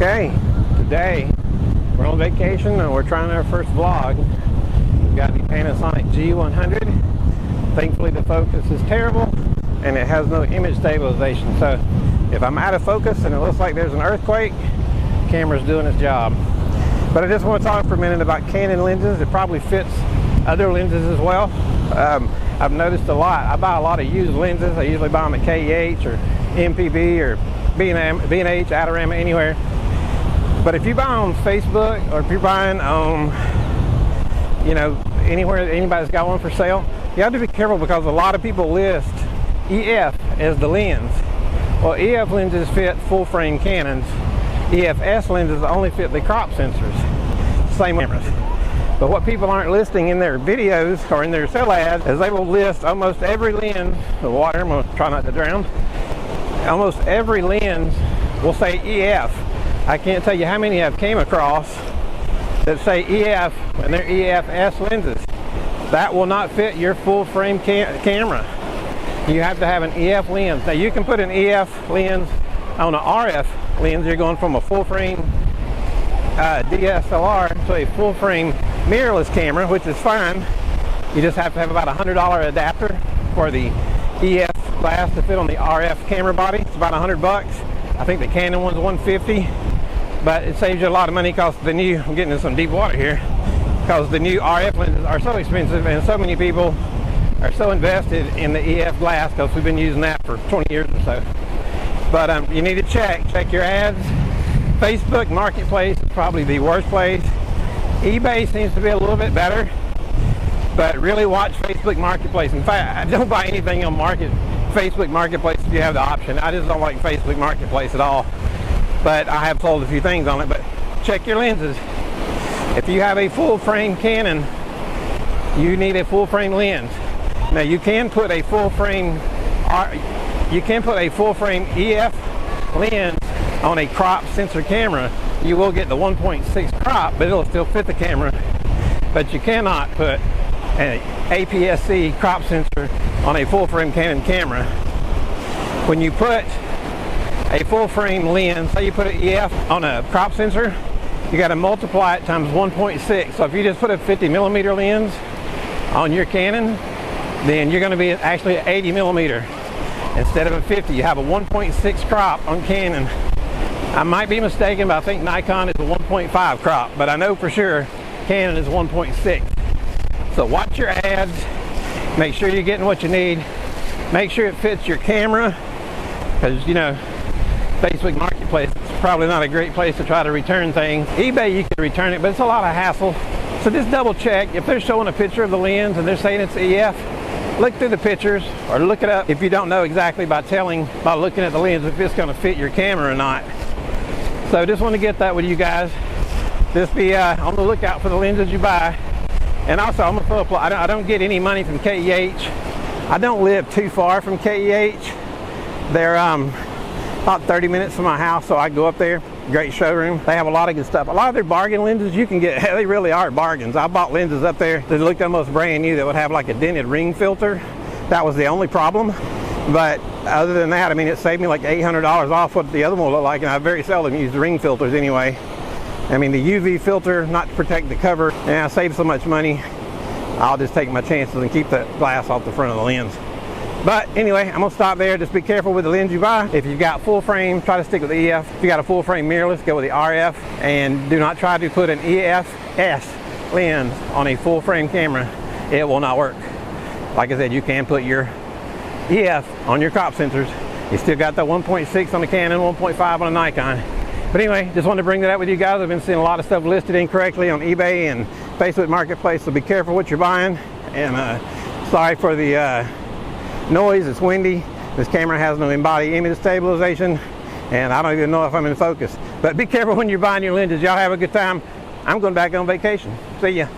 Okay, today we're on vacation and we're trying our first vlog. We've got the Panasonic G100. Thankfully the focus is terrible and it has no image stabilization. So if I'm out of focus and it looks like there's an earthquake, the camera's doing its job. But I just want to talk for a minute about Canon lenses. It probably fits other lenses as well. I've noticed a lot. I buy a lot of used lenses. I usually buy them at KEH or MPB or B&H, Adorama, anywhere. But if you buy on Facebook or if you're buying on, anywhere that anybody's got one for sale, you have to be careful because a lot of people list EF as the lens. Well, EF lenses fit full frame Canons. EFS lenses only fit the crop sensors. Same cameras. But what people aren't listing in their videos or in their sell ads is they will list almost every lens. The water, I'm going to try not to drown. Almost every lens will say EF. I can't tell you how many I've came across that say EF and they're EFS lenses. That will not fit your full frame camera. You have to have an EF lens. Now you can put an EF lens on an RF lens. You're going from a full frame DSLR to a full frame mirrorless camera, which is fine. You just have to have about a $100 adapter for the EF glass to fit on the RF camera body. It's about $100. I think the Canon one's $150, but it saves you a lot of money because the new, I'm getting in some deep water here, because the new RF lenses are so expensive and so many people are so invested in the EF glass because we've been using that for 20 years or so. But you need to check your ads. Facebook Marketplace is probably the worst place. eBay seems to be a little bit better, but really watch Facebook Marketplace. In fact, I don't buy anything on Facebook Marketplace if you have the option. I just don't like Facebook Marketplace at all, but I have sold a few things on it. But check your lenses. If you have a full frame Canon, you need a full frame lens. Now you can put a full frame EF lens on a crop sensor camera. You will get the 1.6 crop, but it'll still fit the camera. But you cannot put an aps-c crop sensor on a full frame Canon camera. When you put a full frame lens, say you put an EF on a crop sensor, you got to multiply it times 1.6. So if you just put a 50mm lens on your Canon, then you're going to be actually at 80mm instead of a 50. You have a 1.6 crop on Canon. I might be mistaken, but I think Nikon is a 1.5 crop, but I know for sure Canon is 1.6. So watch your ads, make sure you're getting what you need, make sure it fits your camera, because Facebook Marketplace is probably not a great place to try to return things. eBay you can return it, but it's a lot of hassle. So just double check. If they're showing a picture of the lens and they're saying it's EF, look through the pictures or look it up if you don't know exactly by looking at the lens if it's going to fit your camera or not. So just want to get that with you guys. Just be on the lookout for the lenses you buy. And also I'm going to I don't get any money from KEH. I don't live too far from KEH. They're about 30 minutes from my house, so I go up there. Great showroom. They have a lot of good stuff. A lot of their bargain lenses you can get, they really are bargains. I bought lenses up there that looked almost brand new that would have like a dented ring filter. That was the only problem. But other than that, I mean, it saved me like $800 off what the other one looked like, and I very seldom use ring filters anyway. I mean, the UV filter, not to protect the cover, and I save so much money, I'll just take my chances and keep the glass off the front of the lens. But anyway, I'm gonna stop there. Just be careful with the lens you buy. If you've got full frame, try to stick with the EF. If you got a full frame mirrorless, go with the RF, and do not try to put an EFS lens on a full frame camera. It will not work. Like I said, you can put your EF on your crop sensors. You still got the 1.6 on the Canon, 1.5 on a Nikon. But anyway, just wanted to bring that up with you guys. I've been seeing a lot of stuff listed incorrectly on eBay and Facebook Marketplace, so be careful what you're buying. And sorry for the noise, it's windy. This camera has no embodied image stabilization, and I don't even know if I'm in focus. But be careful when you're buying your lenses. Y'all have a good time. I'm going back on vacation. See ya.